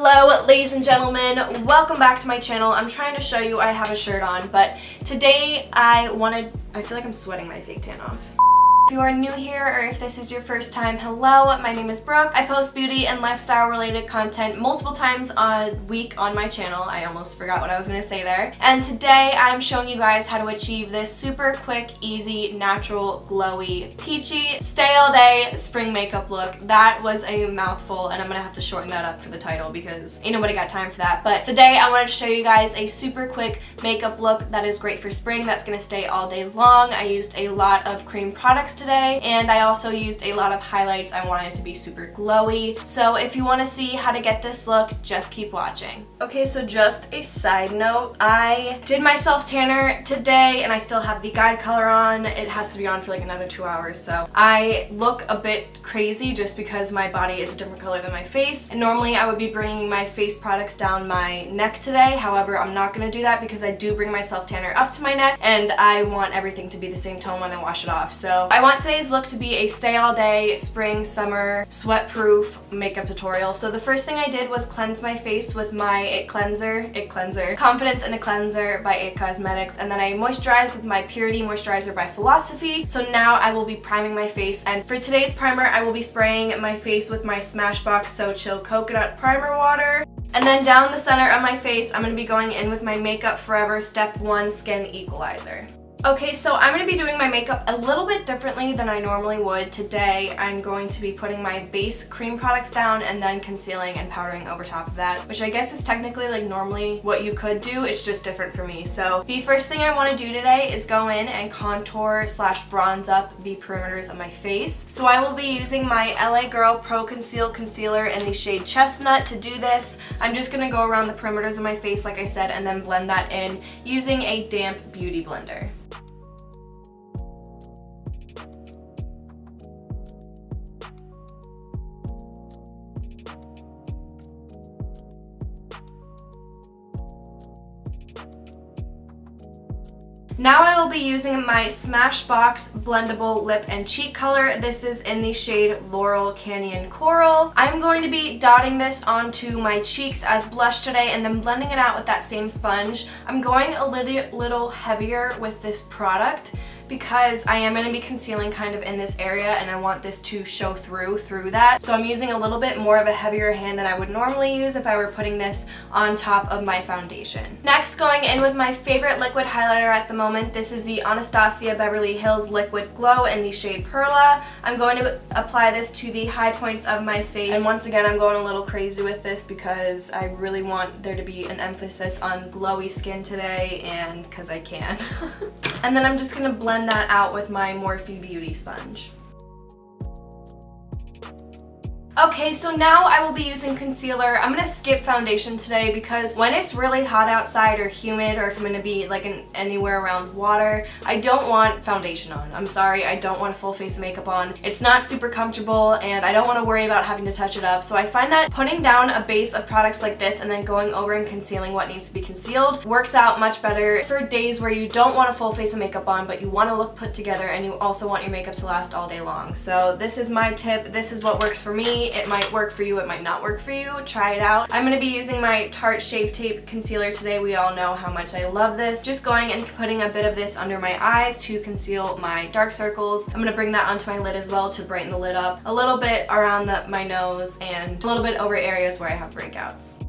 Hello ladies and gentlemen, welcome back to my channel. I'm trying to show you I have a shirt on, but today I feel like I'm sweating my fake tan off. If you are new here or if this is your first time, hello, my name is Brooke. I post beauty and lifestyle related content multiple times a week on my channel. I almost forgot what I was going to say there. And today I'm showing you guys how to achieve this super quick, easy, natural, glowy, peachy, stay all day spring makeup look. That was a mouthful and I'm going to have to shorten that up for the title because ain't nobody got time for that. But today I wanted to show you guys a super quick makeup look that is great for spring, that's going to stay all day long. I used a lot of cream products today, and I also used a lot of highlights. I wanted it to be super glowy. So if you want to see how to get this look, just keep watching. Okay, so just a side note, I did my self tanner today and I still have the guide color on. It has to be on for like another 2 hours, so I look a bit crazy just because my body is a different color than my face. And normally I would be bringing my face products down my neck today. However, I'm not going to do that because I do bring my self tanner up to my neck and I want everything to be the same tone when I wash it off. So I want today's look to be a stay all day, spring, summer, sweat proof makeup tutorial. So the first thing I did was cleanse my face with my It Cleanser, Confidence in a Cleanser by It Cosmetics, and then I moisturized with my Purity Moisturizer by Philosophy. So now I will be priming my face, and for today's primer I will be spraying my face with my Smashbox So Chill Coconut Primer Water. And then down the center of my face I'm going to be going in with my Makeup Forever Step 1 Skin Equalizer. Okay, so I'm going to be doing my makeup a little bit differently than I normally would. Today I'm going to be putting my base cream products down and then concealing and powdering over top of that, which I guess is technically like normally what you could do. It's just different for me. So the first thing I want to do today is go in and contour / bronze up the perimeters of my face. So I will be using my LA Girl Pro Conceal Concealer in the shade Chestnut to do this. I'm just going to go around the perimeters of my face like I said and then blend that in using a damp beauty blender. Now I will be using my Smashbox Blendable Lip and Cheek Color. This is in the shade Laurel Canyon Coral. I'm going to be dotting this onto my cheeks as blush today and then blending it out with that same sponge. I'm going a little heavier with this product because I am going to be concealing kind of in this area and I want this to show through that. So I'm using a little bit more of a heavier hand than I would normally use if I were putting this on top of my foundation. Next, going in with my favorite liquid highlighter at the moment. This is the Anastasia Beverly Hills Liquid Glow in the shade Perla. I'm going to apply this to the high points of my face. And once again, I'm going a little crazy with this because I really want there to be an emphasis on glowy skin today and because I can. And then I'm just going to blend that out with my Morphe Beauty Sponge. Okay, so now I will be using concealer. I'm going to skip foundation today because when it's really hot outside or humid, or if I'm going to be like anywhere around water, I don't want foundation on. I'm sorry, I don't want a full face of makeup on. It's not super comfortable and I don't want to worry about having to touch it up. So I find that putting down a base of products like this and then going over and concealing what needs to be concealed works out much better for days where you don't want a full face of makeup on but you want to look put together and you also want your makeup to last all day long. So this is my tip. This is what works for me. It might work for you, it might not work for you. Try it out. I'm going to be using my Tarte Shape Tape Concealer today. We all know how much I love this. Just going and putting a bit of this under my eyes to conceal my dark circles. I'm going to bring that onto my lid as well to brighten the lid up. A little bit around my nose and a little bit over areas where I have breakouts.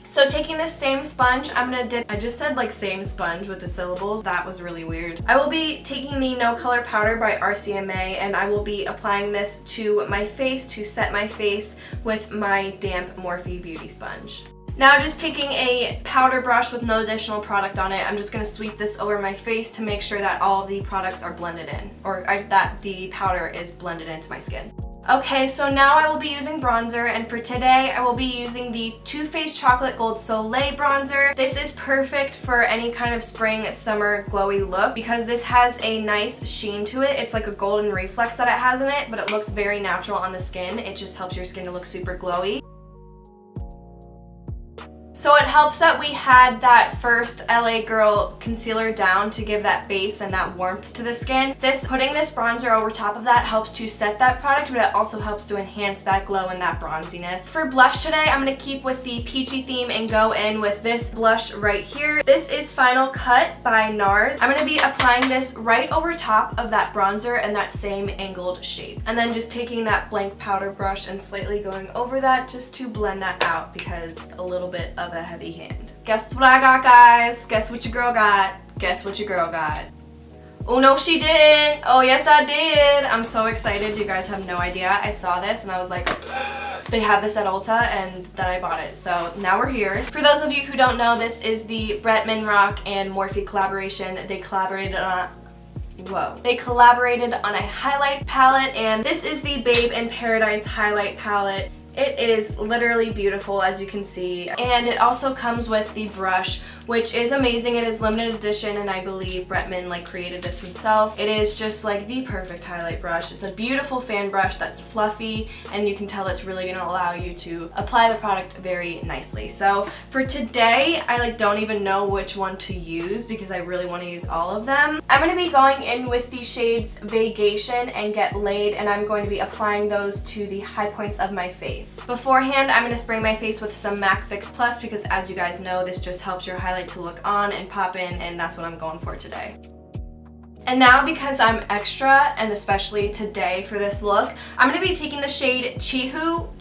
So taking this same sponge, I'm going to dip, I just said like same sponge with the syllables, that was really weird. I will be taking the No Color Powder by RCMA and I will be applying this to my face to set my face with my damp Morphe Beauty Sponge. Now just taking a powder brush with no additional product on it, I'm just going to sweep this over my face to make sure that all of the products are blended in, or that the powder is blended into my skin. Okay, so now I will be using bronzer, and for today I will be using the Too Faced Chocolate Gold Soleil bronzer. This is perfect for any kind of spring, summer, glowy look because this has a nice sheen to it. It's like a golden reflex that it has in it, but it looks very natural on the skin. It just helps your skin to look super glowy. So it helps that we had that first LA Girl concealer down to give that base and that warmth to the skin. Putting this bronzer over top of that helps to set that product, but it also helps to enhance that glow and that bronziness. For blush today, I'm going to keep with the peachy theme and go in with this blush right here. This is Final Cut by NARS. I'm going to be applying this right over top of that bronzer and that same angled shape. And then just taking that blank powder brush and slightly going over that just to blend that out because a little bit of a heavy hand. Guess what I got, guys? Guess what your girl got? Guess what your girl got? Oh no, she didn't. Oh yes, I did. I'm so excited. You guys have no idea. I saw this and I was like, they have this at Ulta, and then I bought it. So now we're here. For those of you who don't know, this is the Bretman Rock and Morphe collaboration. They collaborated on a highlight palette, and this is the Babe in Paradise highlight palette. It is literally beautiful, as you can see, and it also comes with the brush, which is amazing. It is limited edition, and I believe Bretman created this himself. It is just like the perfect highlight brush. It's a beautiful fan brush that's fluffy, and you can tell it's really going to allow you to apply the product very nicely. So for today, I don't even know which one to use because I really want to use all of them. I'm going to be going in with the shades Vacation and Get Laid, and I'm going to be applying those to the high points of my face. Beforehand, I'm going to spray my face with some MAC Fix Plus because, as you guys know, this just helps your highlight to look on and pop in, and that's what I'm going for today. And now, because I'm extra, and especially today for this look, I'm going to be taking the shade Chihu,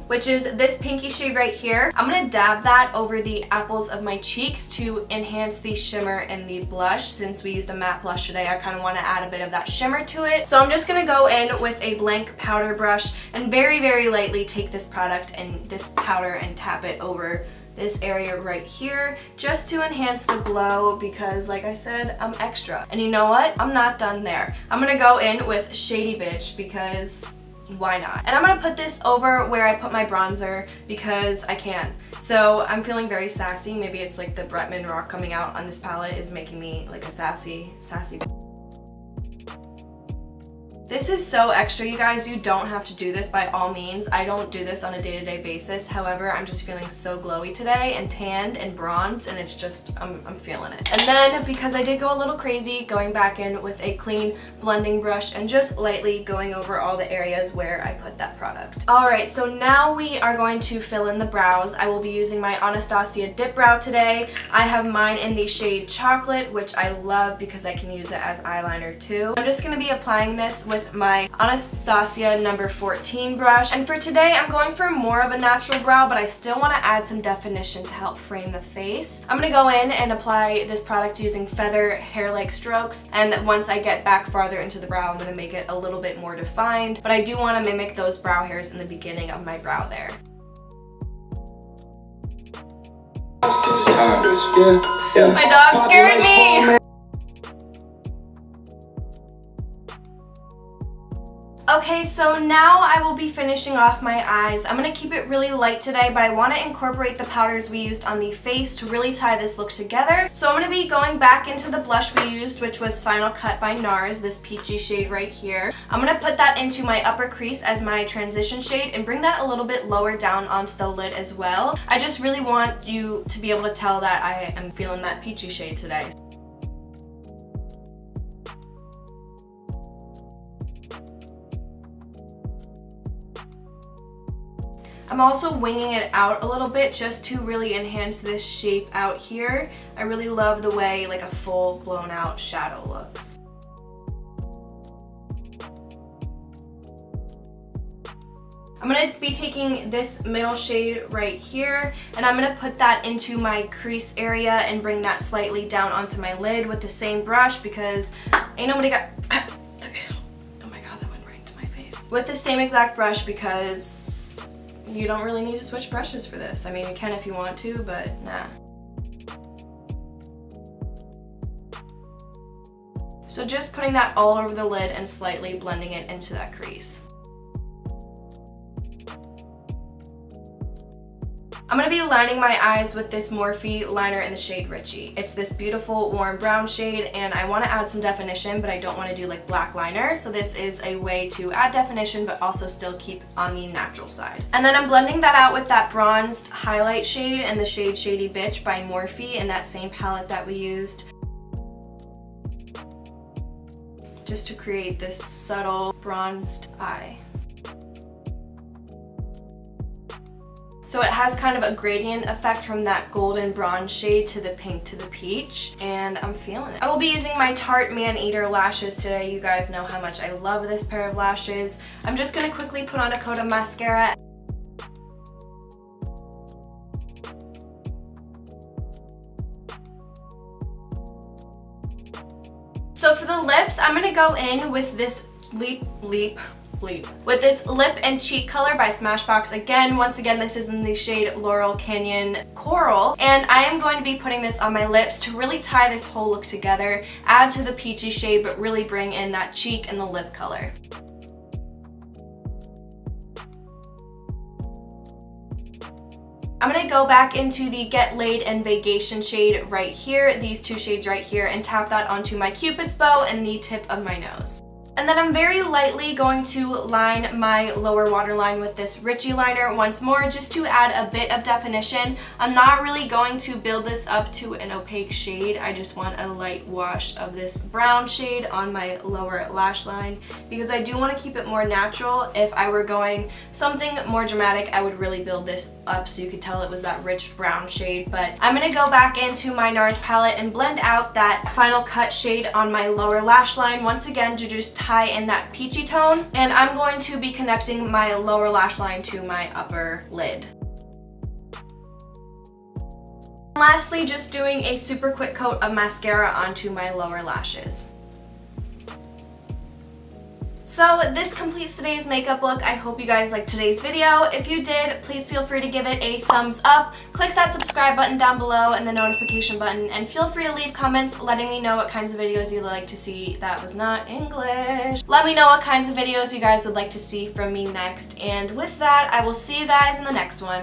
which is this pinky shade right here. I'm going to dab that over the apples of my cheeks to enhance the shimmer in the blush. Since we used a matte blush today, I kind of want to add a bit of that shimmer to it. So I'm just going to go in with a blank powder brush and very, very lightly take this product and this powder and tap it over this area right here just to enhance the glow because, like I said, I'm extra. And you know what? I'm not done there. I'm gonna go in with Shady Bitch because why not? And I'm gonna put this over where I put my bronzer because I can. So I'm feeling very sassy. Maybe it's like the Bretman Rock coming out on this palette is making me like a sassy. This is so extra, you guys. You don't have to do this by all means. I don't do this on a day-to-day basis. However, I'm just feeling so glowy today and tanned and bronzed, and it's just, I'm feeling it. And then, because I did go a little crazy, going back in with a clean blending brush and just lightly going over all the areas where I put that product. Alright, so now we are going to fill in the brows. I will be using my Anastasia Dip Brow today. I have mine in the shade Chocolate, which I love because I can use it as eyeliner too. I'm just going to be applying this with my Anastasia number 14 brush, and for today I'm going for more of a natural brow, but I still want to add some definition to help frame the face. I'm going to go in and apply this product using feather hair-like strokes, and once I get back farther into the brow I'm going to make it a little bit more defined, but I do want to mimic those brow hairs in the beginning of my brow there. My dog scared me! Okay, so now I will be finishing off my eyes. I'm going to keep it really light today, but I want to incorporate the powders we used on the face to really tie this look together. So I'm going to be going back into the blush we used, which was Final Cut by NARS, this peachy shade right here. I'm going to put that into my upper crease as my transition shade and bring that a little bit lower down onto the lid as well. I just really want you to be able to tell that I am feeling that peachy shade today. I'm also winging it out a little bit just to really enhance this shape out here. I really love the way like a full blown out shadow looks. I'm going to be taking this middle shade right here, and I'm going to put that into my crease area and bring that slightly down onto my lid with the same brush because ain't nobody got... Oh my god, that went right into my face. With the same exact brush because you don't really need to switch brushes for this. I mean, you can if you want to, but nah. So just putting that all over the lid and slightly blending it into that crease. I'm going to be lining my eyes with this Morphe liner in the shade Richie. It's this beautiful warm brown shade, and I want to add some definition, but I don't want to do like black liner. So this is a way to add definition, but also still keep on the natural side. And then I'm blending that out with that bronzed highlight shade and the shade Shady Bitch by Morphe in that same palette that we used, just to create this subtle bronzed eye. So it has kind of a gradient effect from that golden bronze shade to the pink to the peach, and I'm feeling it. I will be using my Tarte Man Eater lashes today. You guys know how much I love this pair of lashes. I'm just gonna quickly put on a coat of mascara. So for the lips, I'm gonna go in with this with this lip and cheek color by Smashbox. Again, once again, this is in the shade Laurel Canyon Coral, and I am going to be putting this on my lips to really tie this whole look together, add to the peachy shade, but really bring in that cheek and the lip color. I'm going to go back into the Get Laid and Vacation shade right here, these two shades right here, and tap that onto my Cupid's bow and the tip of my nose. And then I'm very lightly going to line my lower waterline with this Richie liner once more, just to add a bit of definition. I'm not really going to build this up to an opaque shade. I just want a light wash of this brown shade on my lower lash line, because I do want to keep it more natural. If I were going something more dramatic, I would really build this up so you could tell it was that rich brown shade. But I'm going to go back into my NARS palette and blend out that Final Cut shade on my lower lash line once again to just tie in that peachy tone, and I'm going to be connecting my lower lash line to my upper lid. Lastly, just doing a super quick coat of mascara onto my lower lashes. So this completes today's makeup look. I hope you guys liked today's video. If you did, please feel free to give it a thumbs up. Click that subscribe button down below and the notification button, and feel free to leave comments letting me know what kinds of videos you'd like to see. That was not English. Let me know what kinds of videos you guys would like to see from me next. And with that, I will see you guys in the next one.